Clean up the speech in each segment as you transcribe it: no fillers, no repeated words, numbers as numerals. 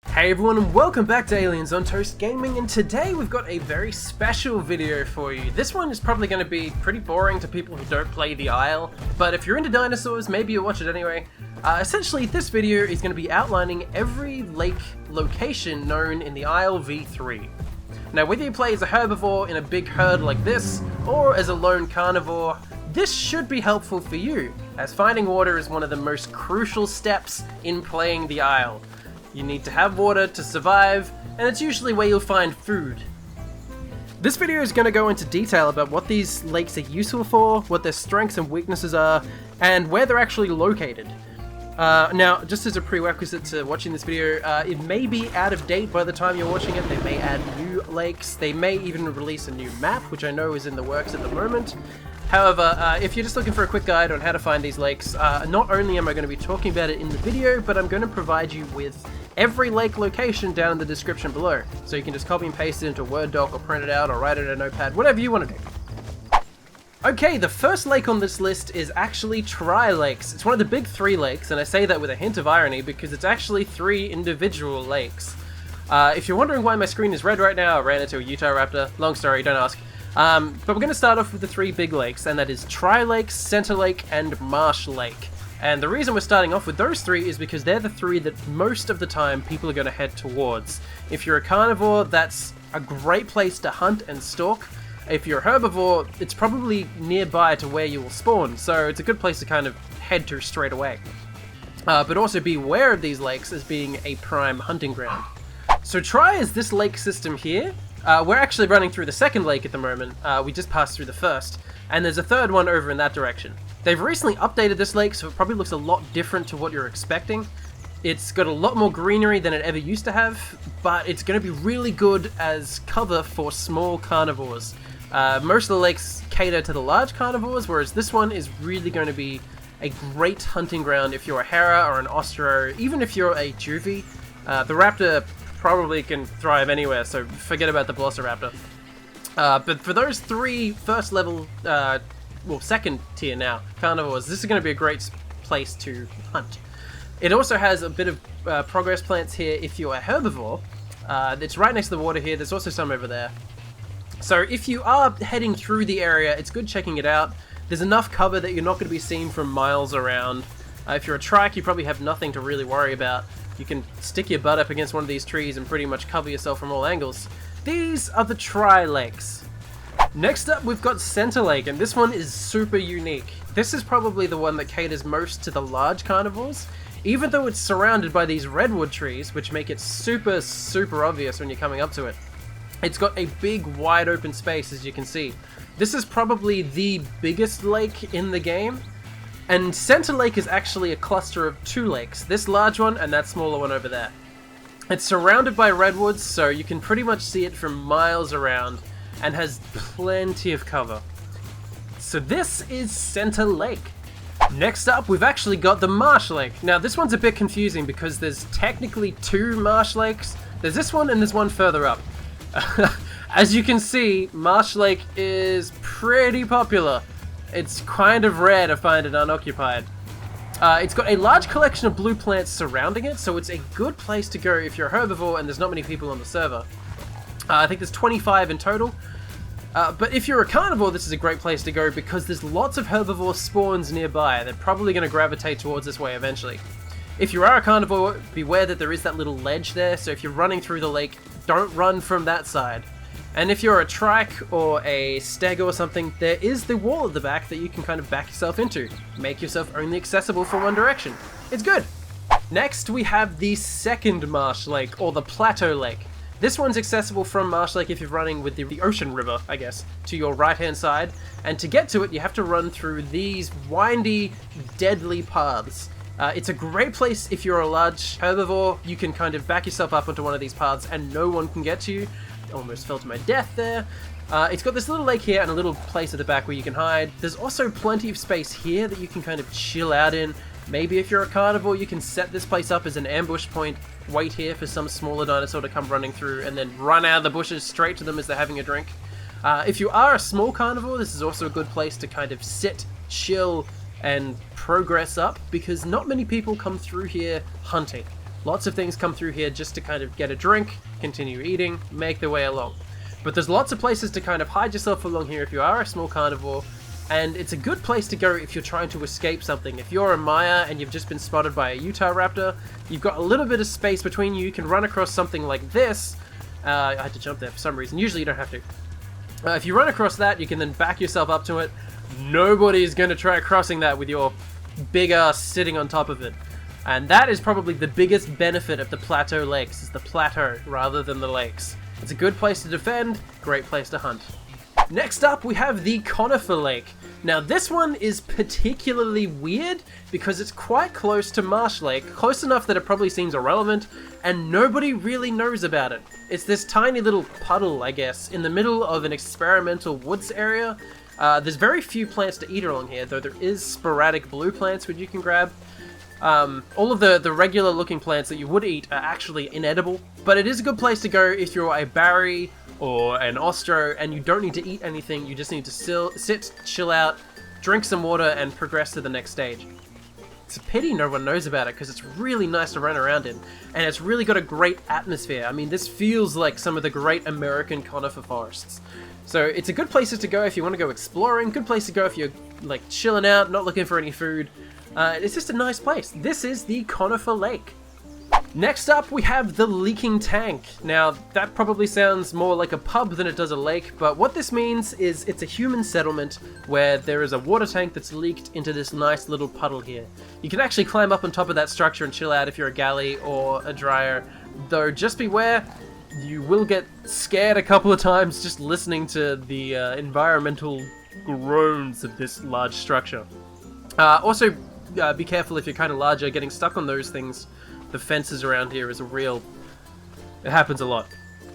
Hey everyone, and welcome back to Aliens on Toast Gaming, and today we've got a very special video for you. This one is probably going to be pretty boring to people who don't play the Isle, but if you're into dinosaurs, maybe you'll watch it anyway. Essentially, this video is going to be outlining every lake location known in the Isle v3. Now, whether you play as a herbivore in a big herd like this, or as a lone carnivore, this should be helpful for you, as finding water is one of the most crucial steps in playing the Isle. You need to have water to survive, and it's usually where you'll find food. This video is going to go into detail about what these lakes are useful for, what their strengths and weaknesses are, and where they're actually located. Now, just as a prerequisite to watching this video, it may be out of date by the time you're watching it. They may add new lakes, they may even release a new map, which I know is in the works at the moment. However, if you're just looking for a quick guide on how to find these lakes, not only am I going to be talking about it in the video, but I'm going to provide you with every lake location down in the description below. So you can just copy and paste it into a Word doc or print it out or write it in a notepad, whatever you want to do. Okay, the first lake on this list is actually Tri-Lakes. It's one of the big three lakes, and I say that with a hint of irony because it's actually three individual lakes. If you're wondering why my screen is red right now, I ran into a Utah raptor. Long story, don't ask. But we're going to start off with the three big lakes, and that is Tri-Lakes, Center Lake, and Marsh Lake. And the reason we're starting off with those three is because they're the three that most of the time people are going to head towards. If you're a carnivore, that's a great place to hunt and stalk. If you're a herbivore, it's probably nearby to where you will spawn, so it's a good place to kind of head to straight away. But also be aware of these lakes as being a prime hunting ground. So Tri is this lake system here. We're actually running through the second lake at the moment. We just passed through the first, and there's a third one over in that direction. They've recently updated this lake, so it probably looks a lot different to what you're expecting. It's got a lot more greenery than it ever used to have, but it's going to be really good as cover for small carnivores. Most of the lakes cater to the large carnivores, whereas this one is really going to be a great hunting ground if you're a Hera or an Ostro, even if you're a Juvie. The Raptor probably can thrive anywhere, so forget about the Velociraptor. But for those three first level, second tier now, carnivores, this is going to be a great place to hunt. It also has a bit of progress plants here if you're a herbivore. It's right next to the water here, there's also some over there. So if you are heading through the area, it's good checking it out. There's enough cover that you're not going to be seen from miles around. If you're a trike, you probably have nothing to really worry about. You can stick your butt up against one of these trees and pretty much cover yourself from all angles. These are the Tri-Lakes. Next up, we've got Center Lake, and this one is super unique. This is probably the one that caters most to the large carnivores, even though it's surrounded by these redwood trees, which make it super, super obvious when you're coming up to it. It's got a big, wide open space, as you can see. This is probably the biggest lake in the game. And Center Lake is actually a cluster of two lakes, this large one and that smaller one over there. It's surrounded by redwoods, so you can pretty much see it from miles around, and has plenty of cover. So this is Center Lake. Next up, we've actually got the Marsh Lake. Now this one's a bit confusing because there's technically two Marsh Lakes. There's this one and there's one further up. As you can see, Marsh Lake is pretty popular. It's kind of rare to find it unoccupied. It's got a large collection of blue plants surrounding it, so it's a good place to go if you're a herbivore and there's not many people on the server. I think there's 25 in total. But if you're a carnivore, this is a great place to go because there's lots of herbivore spawns nearby. They're probably going to gravitate towards this way eventually. If you are a carnivore, beware that there is that little ledge there, so if you're running through the lake, don't run from that side. And if you're a trike or a stag or something, there is the wall at the back that you can kind of back yourself into. Make yourself only accessible from one direction. It's good! Next, we have the second Marsh Lake, or the Plateau Lake. This one's accessible from Marsh Lake if you're running with the ocean river, I guess, to your right-hand side. And to get to it, you have to run through these windy, deadly paths. It's a great place if you're a large herbivore. You can kind of back yourself up onto one of these paths and no one can get to you. Almost fell to my death there. It's got this little lake here and a little place at the back where you can hide. There's also plenty of space here that you can kind of chill out in. Maybe if you're a carnivore, you can set this place up as an ambush point, wait here for some smaller dinosaur to come running through, and then run out of the bushes straight to them as they're having a drink. If you are a small carnivore, this is also a good place to kind of sit, chill, and progress up, because not many people come through here hunting. Lots of things come through here just to kind of get a drink, continue eating, make their way along. But there's lots of places to kind of hide yourself along here if you are a small carnivore, and it's a good place to go if you're trying to escape something. If you're a Maya and you've just been spotted by a Utah raptor, you've got a little bit of space between you. You can run across something like this. I had to jump there for some reason. Usually you don't have to. If you run across that, you can then back yourself up to it. Nobody's going to try crossing that with your big ass sitting on top of it. And that is probably the biggest benefit of the Plateau Lakes, is the plateau rather than the lakes. It's a good place to defend, great place to hunt. Next up, we have the Conifer Lake. Now this one is particularly weird because it's quite close to Marsh Lake, close enough that it probably seems irrelevant, and nobody really knows about it. It's this tiny little puddle, I guess, in the middle of an experimental woods area. There's very few plants to eat along here, though there is sporadic blue plants which you can grab. All of the regular looking plants that you would eat are actually inedible, but it is a good place to go if you're a Barry or an Ostro and you don't need to eat anything. You just need to sit, chill out, drink some water, and progress to the next stage. It's a pity no one knows about it because it's really nice to run around in, and it's really got a great atmosphere. I mean, this feels like some of the great American conifer forests. So it's a good place to go if you want to go exploring, good place to go if you're like chilling out, not looking for any food. It's just a nice place. This is the Conifer Lake. Next up, we have the Leaking Tank. Now, that probably sounds more like a pub than it does a lake, but what this means is it's a human settlement where there is a water tank that's leaked into this nice little puddle here. You can actually climb up on top of that structure and chill out if you're a galley or a dryer, though just beware, you will get scared a couple of times just listening to the environmental groans of this large structure. Also, be careful if you're kind of larger, getting stuck on those things. The fences around here is it happens a lot.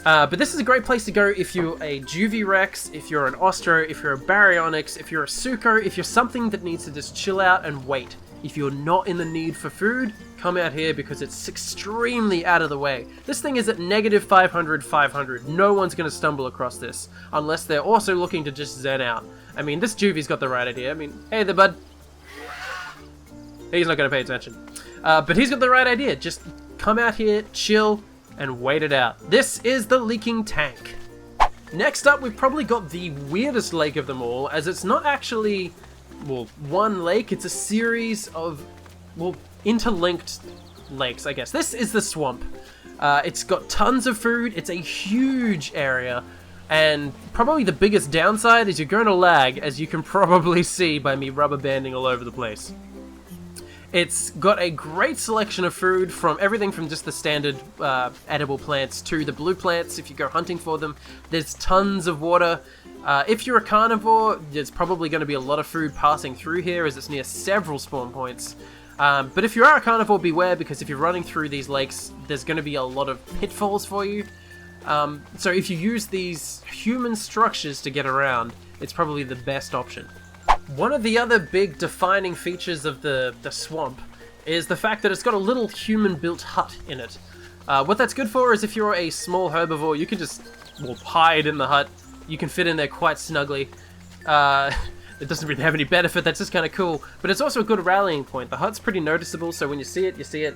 But this is a great place to go if you're a Juvie Rex, if you're an Ostro, if you're a Baryonyx, if you're a Suco, if you're something that needs to just chill out and wait. If you're not in the need for food, come out here because it's extremely out of the way. This thing is at negative 500, 500. No one's going to stumble across this unless they're also looking to just zen out. I mean, this Juvie's got the right idea. I mean, hey there, bud. He's not going to pay attention. But he's got the right idea. Just come out here, chill, and wait it out. This is the Leaking Tank. Next up, we've probably got the weirdest lake of them all, as it's not actually, well, one lake. It's a series of, well, interlinked lakes, I guess. This is the swamp. It's got tons of food. It's a huge area. And probably the biggest downside is you're going to lag, as you can probably see by me rubber banding all over the place. It's got a great selection of food, from everything from just the standard edible plants to the blue plants if you go hunting for them. There's tons of water. If you're a carnivore, there's probably going to be a lot of food passing through here as it's near several spawn points. But if you are a carnivore, beware, because if you're running through these lakes, there's going to be a lot of pitfalls for you. So if you use these human structures to get around, it's probably the best option. One of the other big defining features of the swamp is the fact that it's got a little human-built hut in it. What that's good for is if you're a small herbivore, you can just, well, hide in the hut. You can fit in there quite snugly. It doesn't really have any benefit, that's just kind of cool. But it's also a good rallying point. The hut's pretty noticeable, so when you see it, you see it.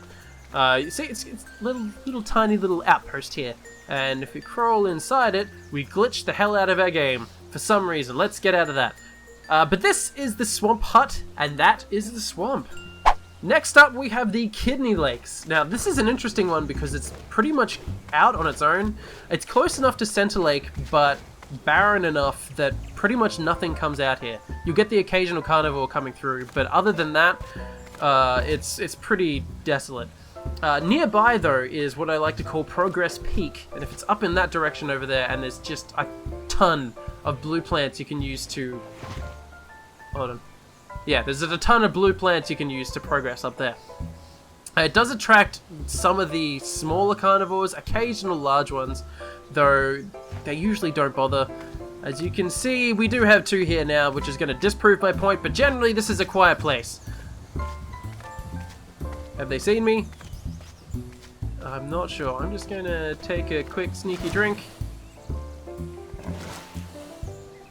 You see, it's little tiny little outpost here. And if we crawl inside it, we glitch the hell out of our game. For some reason, let's get out of that. But this is the swamp hut, and that is the swamp. Next up, we have the Kidney Lakes. Now, this is an interesting one because it's pretty much out on its own. It's close enough to Center Lake, but barren enough that pretty much nothing comes out here. You'll get the occasional carnivore coming through, but other than that, it's pretty desolate. Nearby, though, is what I like to call Progress Peak, and if it's up in that direction over there, and there's just a ton of blue plants you can use to... Hold on. Yeah, there's a ton of blue plants you can use to progress up there. It does attract some of the smaller carnivores, occasional large ones, though they usually don't bother. As you can see, we do have two here now, which is going to disprove my point, but generally this is a quiet place. Have they seen me? I'm not sure. I'm just going to take a quick sneaky drink.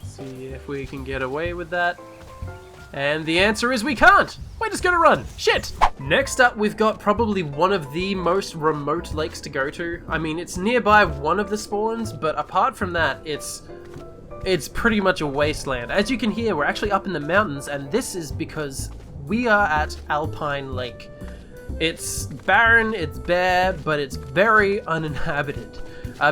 See if we can get away with that. And the answer is we can't! We're just gonna run! Shit! Next up, we've got probably one of the most remote lakes to go to. I mean, it's nearby one of the spawns, but apart from that, it's pretty much a wasteland. As you can hear, we're actually up in the mountains, and this is because we are at Alpine Lake. It's barren, it's bare, but it's very uninhabited.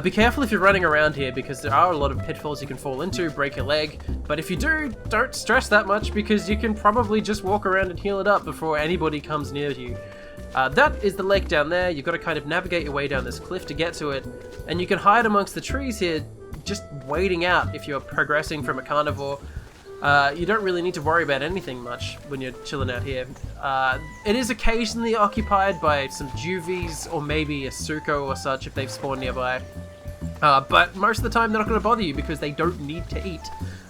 Be careful if you're running around here, because there are a lot of pitfalls you can fall into, break your leg, but if you do, don't stress that much, because you can probably just walk around and heal it up before anybody comes near you. That is the lake down there. You've got to kind of navigate your way down this cliff to get to it, and you can hide amongst the trees here, just waiting out if you're progressing from a carnivore. You don't really need to worry about anything much when you're chilling out here. It is occasionally occupied by some juvies or maybe a suko or such if they've spawned nearby. But most of the time they're not going to bother you because they don't need to eat.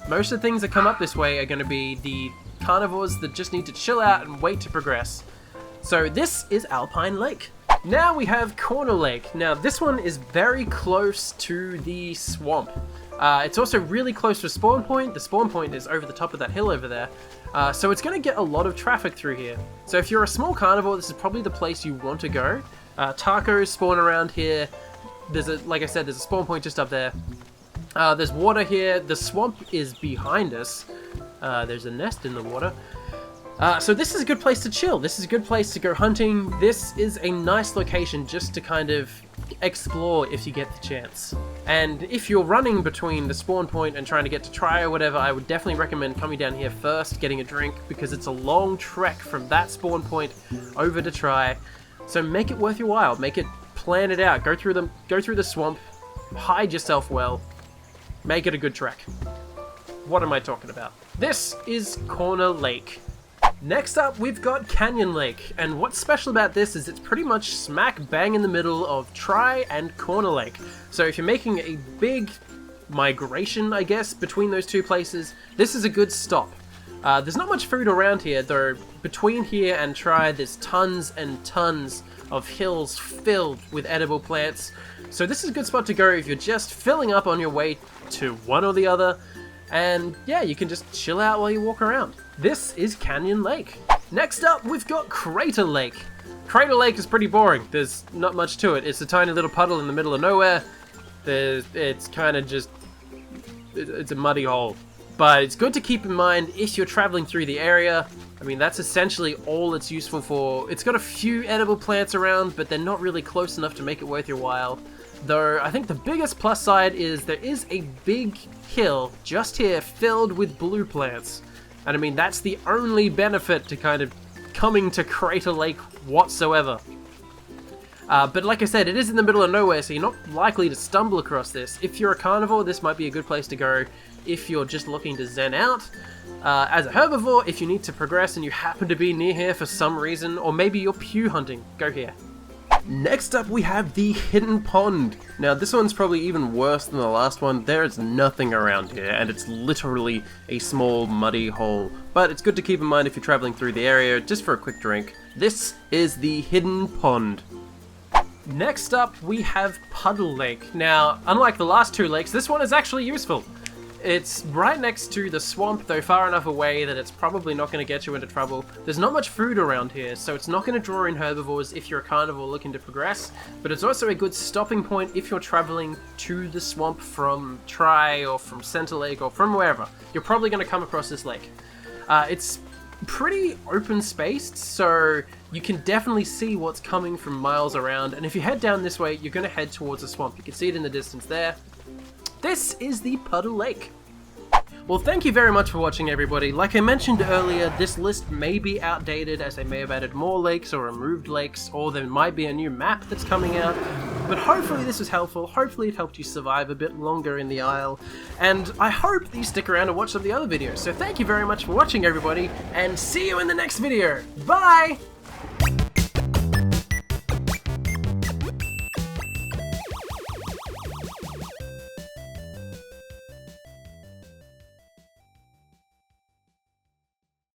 Most of the things that come up this way are going to be the carnivores that just need to chill out and wait to progress. So this is Alpine Lake. Now we have Conifer Lake. Now this one is very close to the swamp. It's also really close to a spawn point. The spawn point is over the top of that hill over there. So it's going to get a lot of traffic through here. So if you're a small carnivore, this is probably the place you want to go. Tacos spawn around here. Like I said, there's a spawn point just up there. There's water here. The swamp is behind us. There's a nest in the water. So this is a good place to chill. This is a good place to go hunting. This is a nice location just to kind of explore if you get the chance. And if you're running between the spawn point and trying to get to Try or whatever, I would definitely recommend coming down here first, getting a drink, because it's a long trek from that spawn point over to Try. So make it worth your while. Plan it out. Go through the swamp, hide yourself well, make it a good trek. What am I talking about? This is Conifer Lake. Next up, we've got Canyon Lake, and what's special about this is it's pretty much smack bang in the middle of Try and Conifer Lake. So if you're making a big migration, I guess, between those two places, this is a good stop. There's not much food around here, though between here and Try, there's tons and tons of hills filled with edible plants. So this is a good spot to go if you're just filling up on your way to one or the other. And yeah, you can just chill out while you walk around. This is Canyon Lake. Next up, we've got Crater Lake. Crater Lake is pretty boring. There's not much to it. It's a tiny little puddle in the middle of nowhere. It's kind of just... It's a muddy hole. But it's good to keep in mind if you're traveling through the area. I mean, that's essentially all it's useful for. It's got a few edible plants around, but they're not really close enough to make it worth your while. Though, I think the biggest plus side is there is a big hill just here filled with blue plants. And I mean, that's the only benefit to kind of coming to Crater Lake whatsoever. But like I said, it is in the middle of nowhere, so you're not likely to stumble across this. If you're a carnivore, this might be a good place to go. If you're just looking to zen out. As a herbivore, if you need to progress and you happen to be near here for some reason, or maybe you're pew hunting, go here. Next up, we have the Hidden Pond. Now, this one's probably even worse than the last one. There is nothing around here, and it's literally a small, muddy hole. But it's good to keep in mind if you're traveling through the area, just for a quick drink. This is the Hidden Pond. Next up, we have Puddle Lake. Now, unlike the last two lakes, this one is actually useful. It's right next to the swamp, though far enough away that it's probably not going to get you into trouble. There's not much food around here, so it's not going to draw in herbivores if you're a carnivore looking to progress, but it's also a good stopping point if you're traveling to the swamp from Try or from Center Lake or from wherever. You're probably going to come across this lake. It's pretty open spaced, so you can definitely see what's coming from miles around, and if you head down this way, you're going to head towards the swamp. You can see it in the distance there. This is the Puddle Lake. Well, thank you very much for watching, everybody. Like I mentioned earlier, this list may be outdated as they may have added more lakes or removed lakes, or there might be a new map that's coming out. But hopefully this was helpful. Hopefully it helped you survive a bit longer in the Isle. And I hope that you stick around and watch some of the other videos. So thank you very much for watching, everybody, and see you in the next video. Bye!